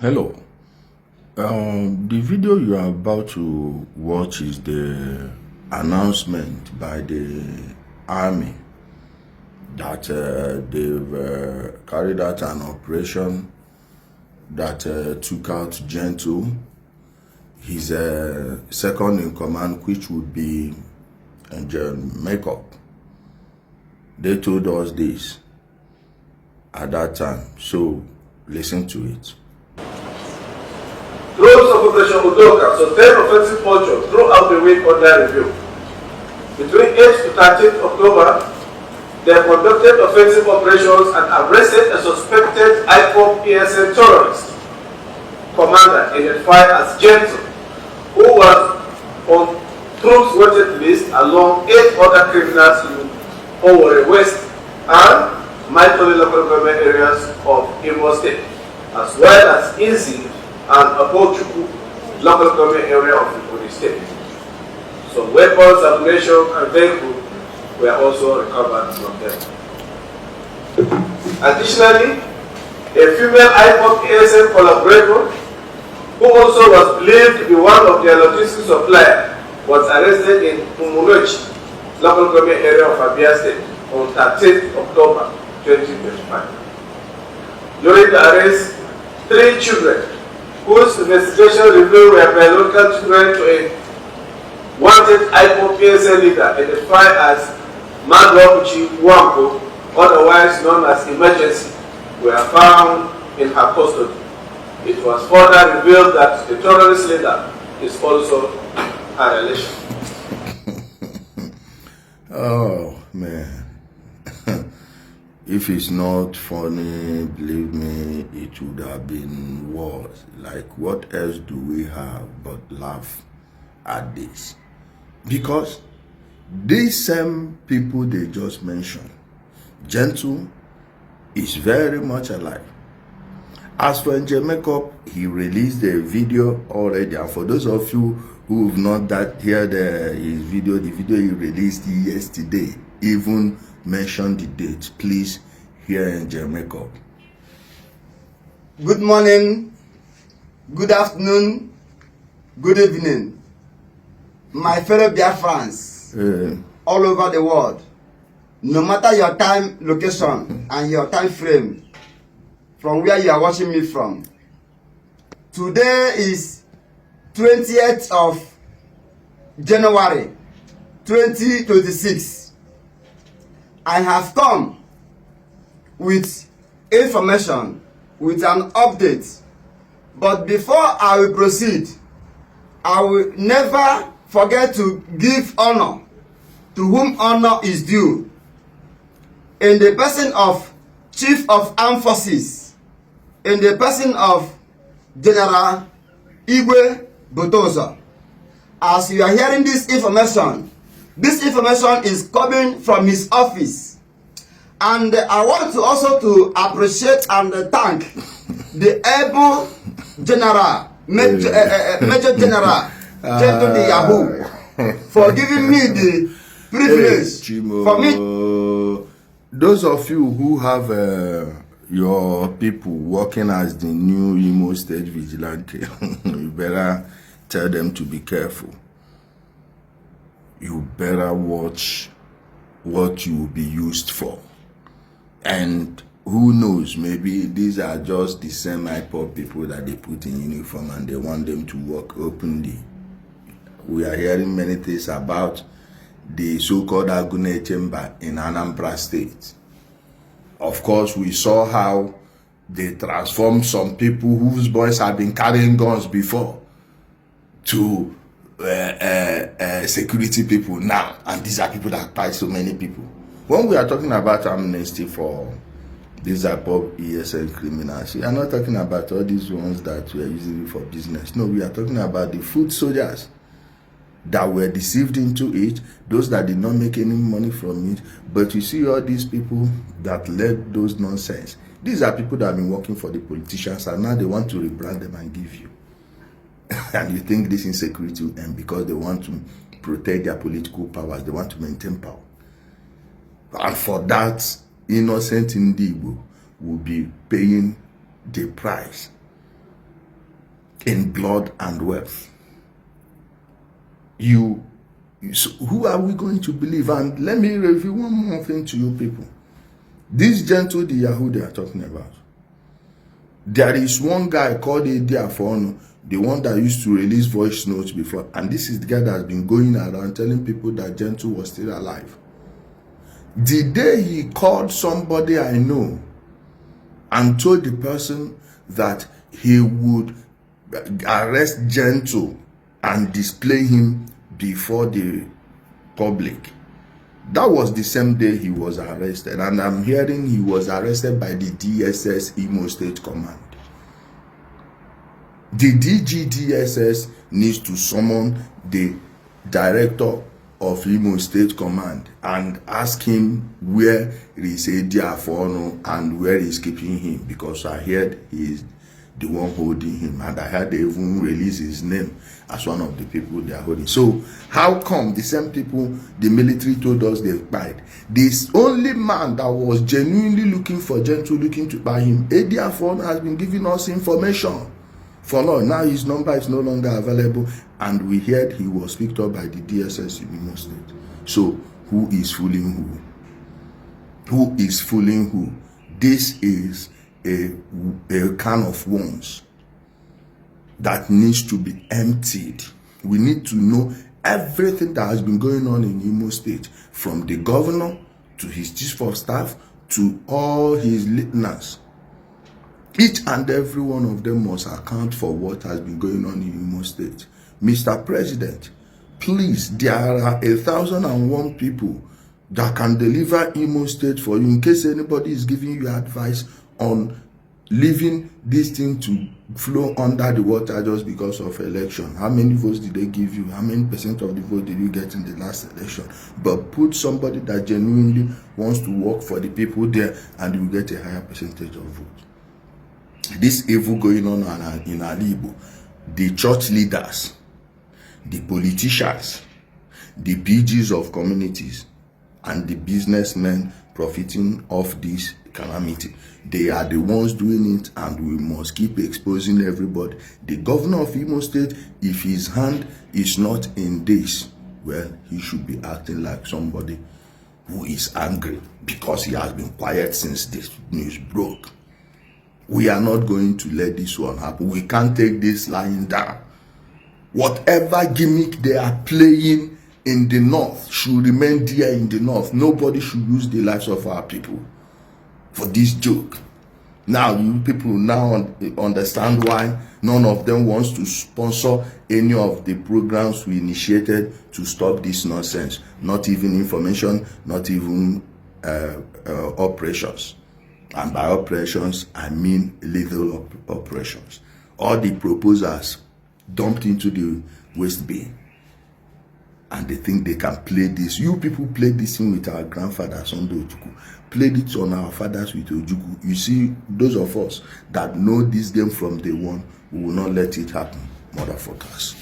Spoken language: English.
Hello. The video you are about to watch is the announcement by the army that they've carried out an operation that took out Gentle, his second in command, which would be Makeup. They told us this at that time, so listen to it. Troops of Operation Udoka sustained offensive posture throughout the week under review. Between 8th to 13th October, they conducted offensive operations and arrested a suspected IPOB PSN terrorist commander identified as Gentle, who was on troops wanted list along 8 other criminals in Owerri West and Maitoli local government areas of Imo State, as well as Izzi and Abochukwu local government area of Igborants State. So weapons, ammunition, and vehicles were also recovered from them. Additionally, a female IPOB PSN collaborator, who also was believed to be one of their logistics suppliers, was arrested in Umunochi local government area of Abia State on 13th October 2025. During the arrest, 3 children, whose investigation revealed were biological children to a wanted IPOB PSN leader identified as Madwabuchi Wampo, otherwise known as Emergency, were found in her custody. It was further revealed that the terrorist leader is also a relation. Oh man. If it's not funny, believe me, it would have been worse. Like, what else do we have but laugh at this? Because these same people they just mentioned, Gentle is very much alive. As for Makeup, he released a video already, and for those of you who have not heard his video, the video he released yesterday, even mention the date. Please hear Makeup. Good morning, good afternoon, good evening, my fellow Biafrans all over the world. No matter your time, location, and your time frame from where you are watching me from. Today is 20th of January 2026. I have come with information, with an update. But before I will proceed, I will never forget to give honor to whom honor is due. In the person of Chief of Armed Forces, in the person of General Igwe Botoza. As you are hearing this information is coming from his office. And I want to also to appreciate and thank the able General, Major General Gentle Yahoo for giving me the privilege for me. Those of you who have your people working as the new Imo State vigilante, you better tell them to be careful. You better watch what you will be used for. And who knows, maybe these are just the same IPOB people that they put in uniform and they want them to work openly. We are hearing many things about the so-called Agune Chamber in Anambra State. Of course, we saw how they transformed some people whose boys have been carrying guns before to security people now. And these are people that fight so many people. When we are talking about amnesty for these IPOB ESN criminals, we are not talking about all these ones that we are using for business. No, we are talking about the foot soldiers that were deceived into it, those that did not make any money from it. But you see all these people that led those nonsense. These are people that have been working for the politicians and now they want to rebrand them and give you. And you think this insecurity will end because they want to protect their political powers, they want to maintain power. And for that, innocent Igbo will be paying the price. in blood and wealth. So who are we going to believe? And let me review one more thing to you people. This gentle, the Yahoo they are talking about. There is one guy called Ijele, the one that used to release voice notes before. And this is the guy that has been going around telling people that Gentle was still alive. The day he called somebody I know and told the person that he would arrest Gentle and display him before the public, that was the same day he was arrested. And I'm hearing he was arrested by the DSS Imo State Command. The DGDSS needs to summon the director of Imo State Command and ask him where is Ijele and where he's keeping him, because I heard he is the one holding him, and I heard they even release his name as one of the people they are holding. So how come the same people the military told us they died? This only man that was genuinely looking for Gentle, looking to buy him, Ijele has been giving us information for long. Now his number is no longer available, and we heard he was picked up by the DSS in Imo State. So who is fooling who? Who is fooling who? This is a can of worms that needs to be emptied. We need to know everything that has been going on in Imo State, from the governor to his chief of staff to all his lieutenants. Each and every one of them must account for what has been going on in Imo State. Mr. President, please, there are 1,001 people that can deliver Imo State for you, in case anybody is giving you advice on leaving this thing to flow under the water just because of election. How many votes did they give you? How many percent of the vote did you get in the last election? But put somebody that genuinely wants to work for the people there, and you get a higher percentage of vote. This evil going on in Alibo, the church leaders, the politicians, the PGs of communities, and the businessmen profiting off this calamity, they are the ones doing it, and we must keep exposing everybody. The governor of Imo State, if his hand is not in this, well, he should be acting like somebody who is angry because he has been quiet since this news broke. We are not going to let this one happen. We can't take this lying down. Whatever gimmick they are playing in the north should remain there in the north. Nobody should lose the lives of our people for this joke. Now you people now understand why none of them wants to sponsor any of the programs we initiated to stop this nonsense. Not even information, not even operations. And by operations, I mean lethal operations. All the proposals dumped into the waste bin. And they think they can play this. You people played this thing with our grandfathers on the Ojuku. Played it on our fathers with Ojuku. You see, those of us that know this game from day one, we will not let it happen, motherfuckers.